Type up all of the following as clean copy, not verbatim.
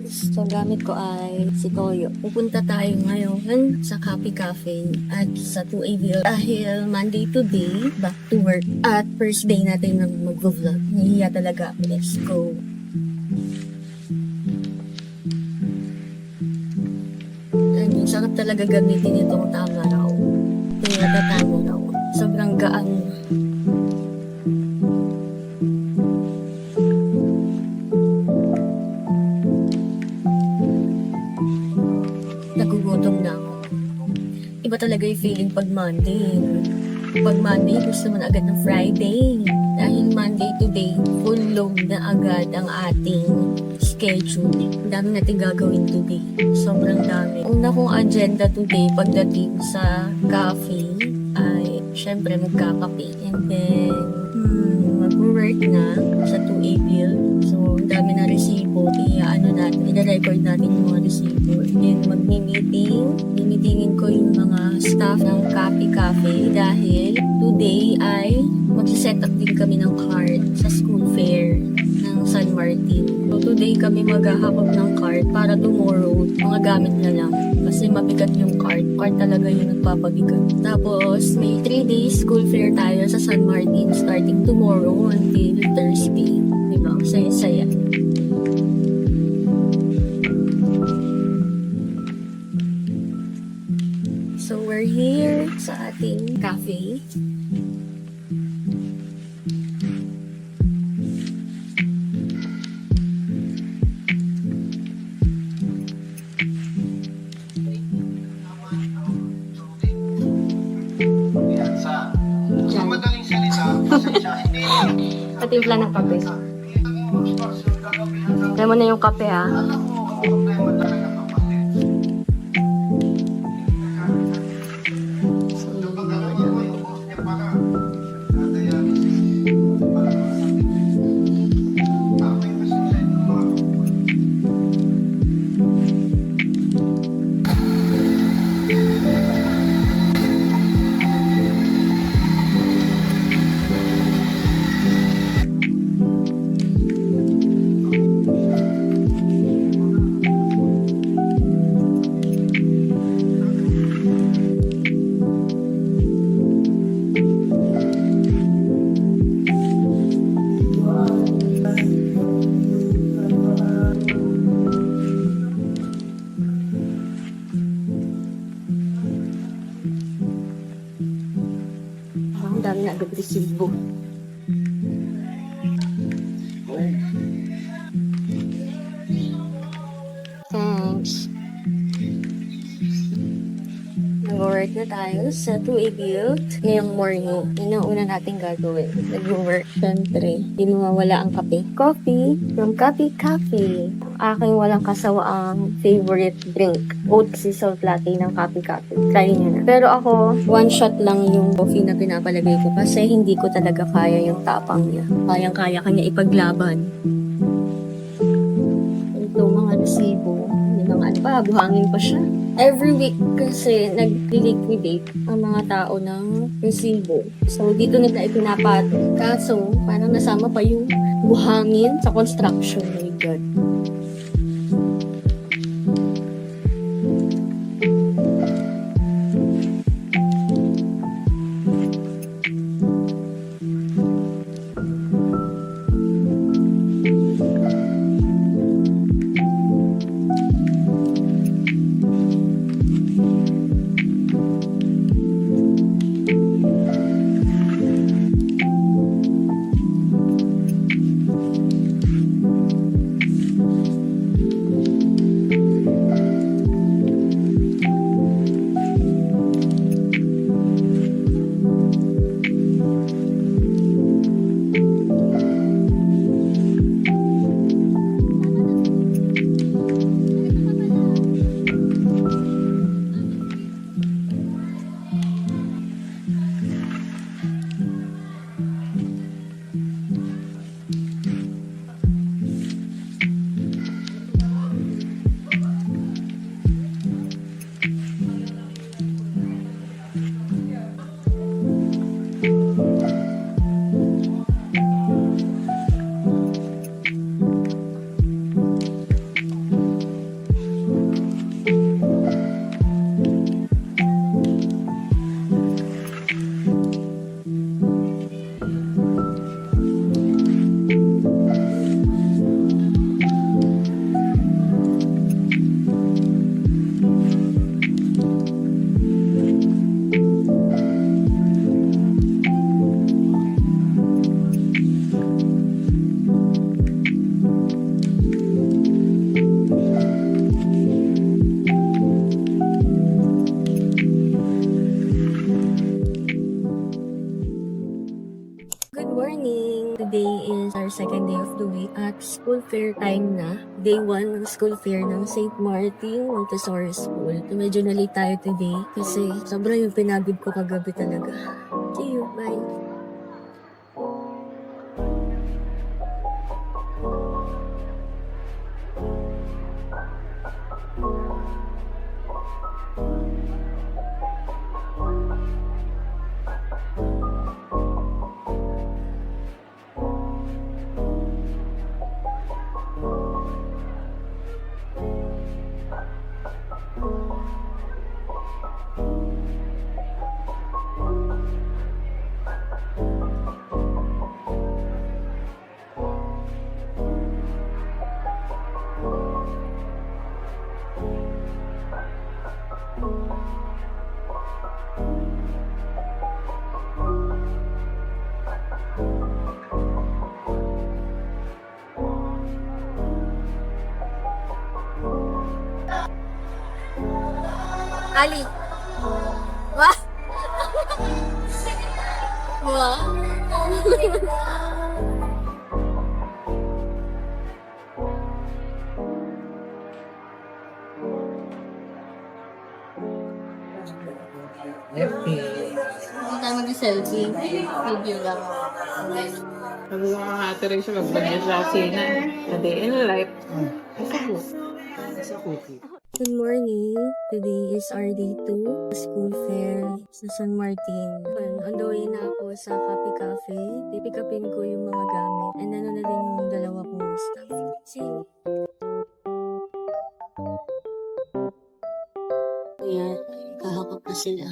guys. So, gamit ko ay si Toyo. Pupunta tayo ngayon sa Coffee Cafe at sa 2ABL dahil Monday today, back to work. At first day natin ng mag-vlog. Nahiya talaga. Let's go. Ayun, sarap talaga gamitin itong tama raw. Kaya tama raw. Sobrang gaan. Nagugutom na ako. Iba talaga yung feeling pag Monday. Pag Monday, gusto mo na agad ng Friday. Dahil Monday today, full load na agad ang ating schedule. Ang dami natin gagawin today. Sobrang dami. Una kong agenda today pagdating sa cafe ay syempre magkakape. And then, mag-work na sa 2ABL. So, ang dami na resibo. I-record natin yung mga resibo. Then, Mimitingin ko yung mga staff ng Coffee Cafe dahil today ay mag-set up din kami ng card sa school fair ng San Martin. So, today kami maghahakot ng card para tomorrow, mga gamit na lang. Kasi mabigat yung card. Card talaga yung nagpapabigat. Tapos, may 3 days school fair tayo sa San Martin starting tomorrow until Thursday. Diba? Saya-saya. So, we're here sa ating cafe. Sa madaling salita, pasensya, hindi Patimpla ng kape. Kaya mo na yung kape, ha? alam mo, ang problema talaga kapatid. Kapag alam mo yung boss niya para dialysis, para masakit. Ako'y pasensya yung mga Ang dami na agad resibo. Thanks. Nag-work na tayo sa 2ABL ngayong morning. Yun ang una natin gagawin. Nag-work. Siyempre, di mawawala ang kape. Coffee from Coffee Cafe. Aking walang kasawa ang favorite drink. Oat sea salt latte ng Coffee Cafe. Try nyo na. Pero ako, one shot lang yung coffee na pinapalagay ko kasi hindi ko talaga kaya yung tapang niya. Kayang-kaya kanya ipaglaban. Ito mga resibo. Yung mga ano pa, buhangin pa siya. Every week kasi nag-liquidate ang mga tao ng resibo. So, dito nila ipinapato. Kaso, parang nasama pa yung buhangin sa construction. Oh my God. school fair time na. Day 1 ng school fair ng St. Martin Montessori School. Medyo na-late tayo today kasi sobrang yung pinagod ko kagabi talaga. See you, bye. Ali. Wah. Wah. Happy. Hindi tayo mag-selfie. Video lang. Sabi ko nga ate rin siya magbagyan sa kusina. A day in life. Sa cookie. Good morning. Today is our day 2 school fair sa San Martin. On the way na ako sa Coffee Cafe. Pipikapin ko yung mga gamit. And ano na din yung dalawa kong staff. See? Ayan, kahakap na sila.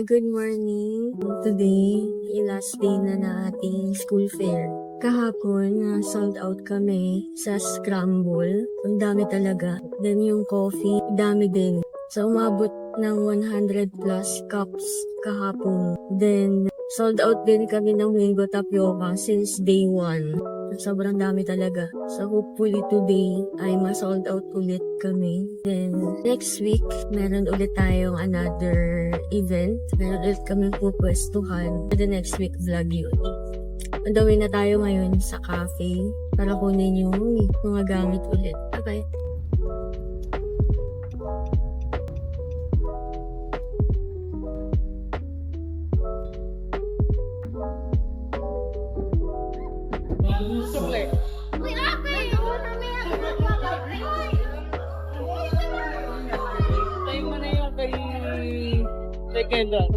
Good morning. Today, yung last day na na ating school fair. Kahapon, sold out kami sa Scramble. Ang dami talaga. Then yung coffee, dami din. So, umabot ng 100 plus cups kahapon. Then, sold out din kami ng mango tapioca since day 1. Sobrang dami talaga. So, hopefully today ay ma-sold out ulit kami. Then, next week, meron ulit tayong another event. Meron ulit kami pupwestuhan. The next week vlog yun. On the way na tayo ngayon sa cafe para kunin yung mga gamit ulit. Okay. Sukle. Tayo mo na yung kay Kendall.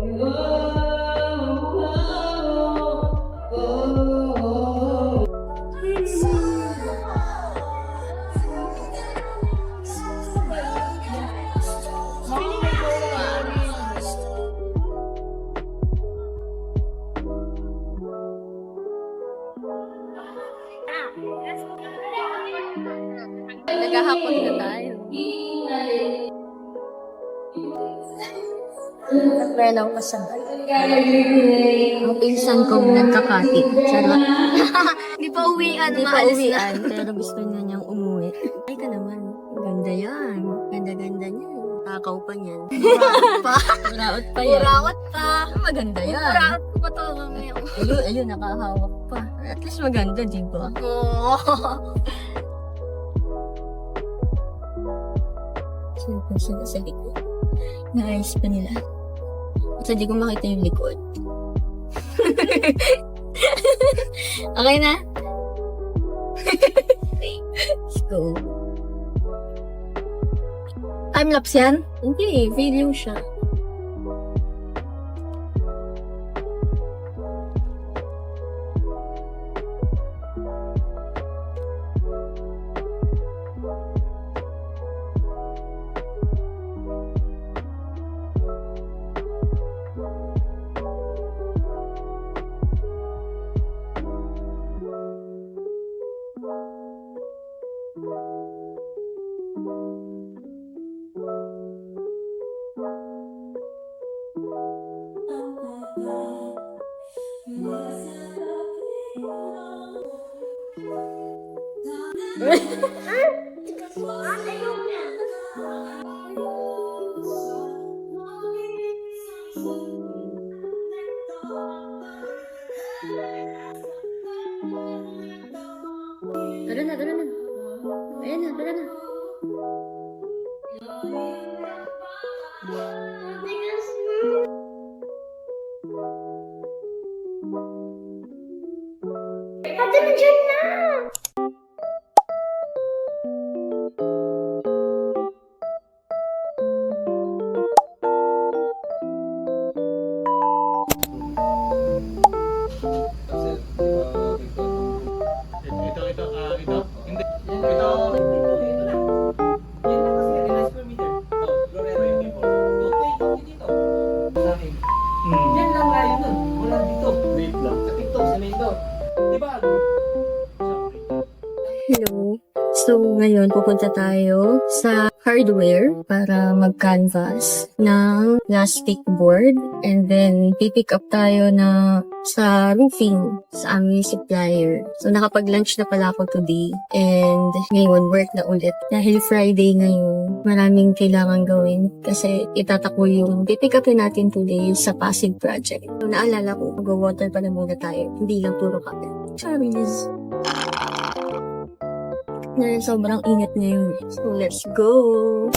Naghahapon na tayo. Nagpela ako kasabay. Ang pinsan kong nagkakati. Charot. Di pa uwian. Di pa uwian. Pero gusto niya niyang umuwi. Ay ka naman. Ganda yan. Ganda-ganda niya. Takaw pa niyan. Uraot pa yan. Uraot pa. Maganda yan. Uraot pa to. Ayun, nakahawak pa. At least maganda, di ba? Oo. Siyempre sila sa likod. Naayos pa nila. Kasi di ko makita yung likod. Okay na? Let's go. I'm Time-lapse yan? Hindi, video siya. Tara na, tara na. Ayan na, tara na. Ate, nandiyan na! Ito. Hindi. Ito. Ito na. Yan na kasi, ilang square meter. Loreto yung tipo. Okay, dito. Sa akin. Yan lang layo nun. Wala dito. Wait lang. Sa TikTok, sa main door. Diba? Hello. So, ngayon pupunta tayo sa hardware para mag-canvas ng plastic board and then pipick up tayo na sa roofing sa aming supplier. So, nakapag-lunch na pala ako today and ngayon work na ulit. Dahil Friday ngayon, maraming kailangan gawin kasi itatakbo yung pipick upin natin today sa Pasig project. So, naalala ko, mag-water pa na muna tayo. Hindi lang puro kape. Charis. Ngayon, sobrang init ngayon. So, let's go!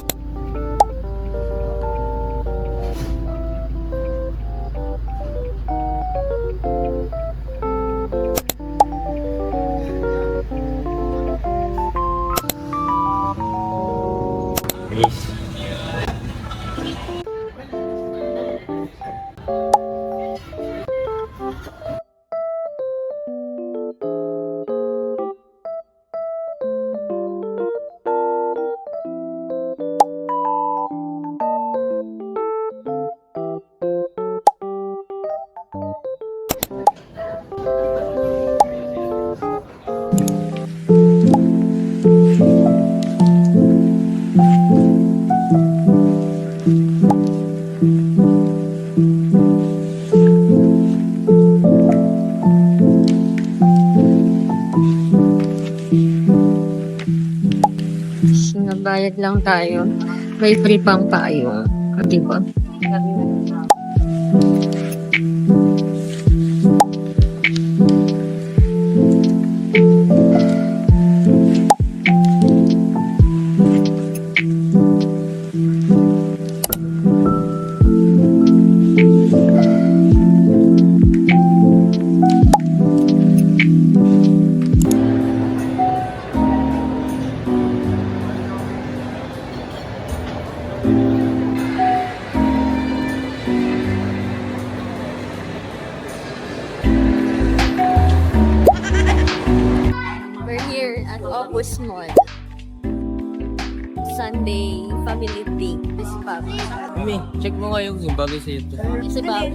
Bayad lang tayo. May free pang tayo. Di ba? We're here at Opus Mall. Sunday family day. Si Papa. Mimi, check mo nga yung bagay sa'yo to. Si Papa.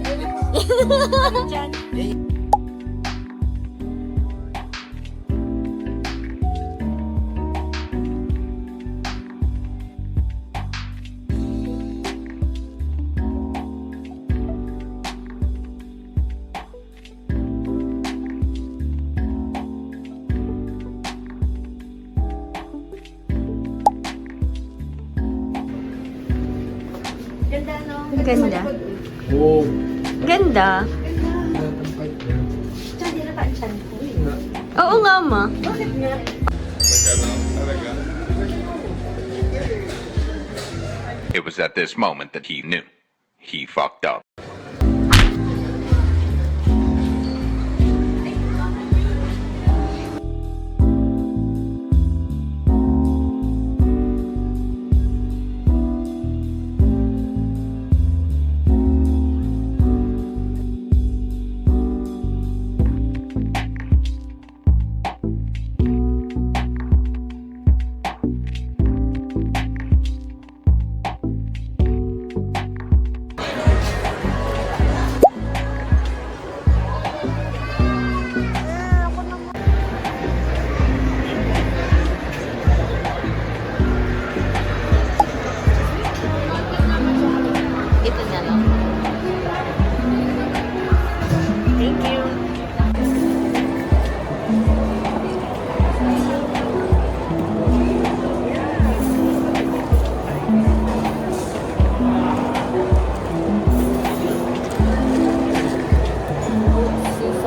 Ganda. Oo. Ganda. Oo nga, ma. It was at this moment that he knew. He fucked up.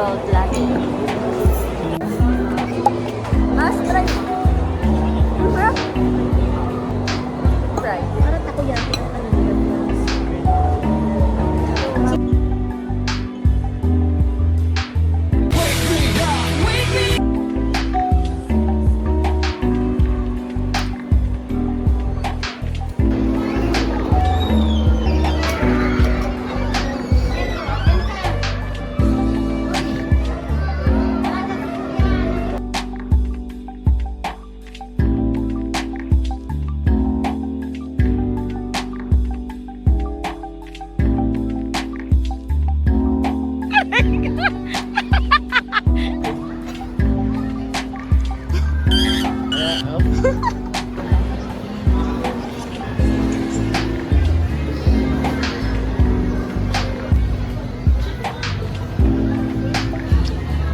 salt latte. Mas try. Sarap. Try. Parang takoyaki ang ano nila.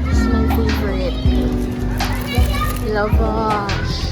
This is my favorite. Lavash.